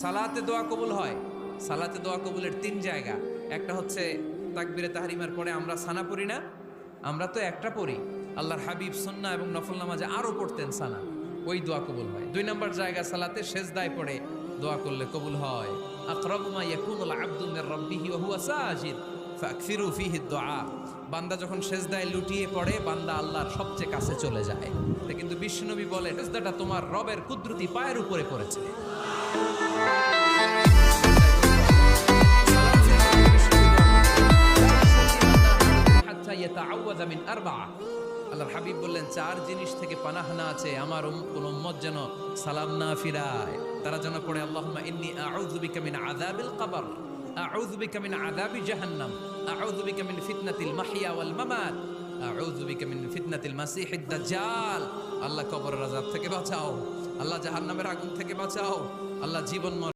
সালাতে দোয়া কবুল হয়। সালাতে দোয়া কবুলের তিন জায়গা। একটা হচ্ছে তাকবীরে তাহরিমার পরে আমরা সানা পড়ি না, আমরা তো একটা পড়ি। আল্লাহর হাবিব সুন্নাহ এবং নফল নামাজে আরো পড়তেন সানা, ওই দোয়া কবুল হয়। দুই নম্বর জায়গা সালাতে সেজদায় পড়ে দোয়া করলে কবুল হয়। আকরাবু মা ইয়াকুনুল আবদু মির রাব্বিহি ওয়া হুয়া সাজিদ ফাকসিরু ফীহি দুআ। বান্দা যখন সেজদায় লুটিয়ে পড়ে, বান্দা আল্লাহর সবচেয়ে কাছে চলে যায়। কিন্তু বিশ্বনবী বলে, সেজদাটা তোমার রবের কুদরতি পায়ের উপরে পড়েছে। আল্লাহর হাবিব বললেন, চার জিনিস থেকে পানাহ না আছে আমার কোন উম্মত যেন সালাম না ফিরায়। তারা যেন পড়ে, আল্লাহুম্মা ইন্নী আউযু বিকা মিন আযাবিল কবর, আউযু বিকা মিন আযাবি জাহান্নাম, আউযু বিকা মিন ফিতনাতিল মাহইয়া ওয়াল মামাত, আউযু বিকা মিন ফিতনাতিল মাসিহিদ দাজ্জাল। আল্লাহ কবরের আযাব থেকে বাঁচাও, আল্লাহ জাহান্নামের আগুন থেকে বাঁচাও, আল্লাহ জীবন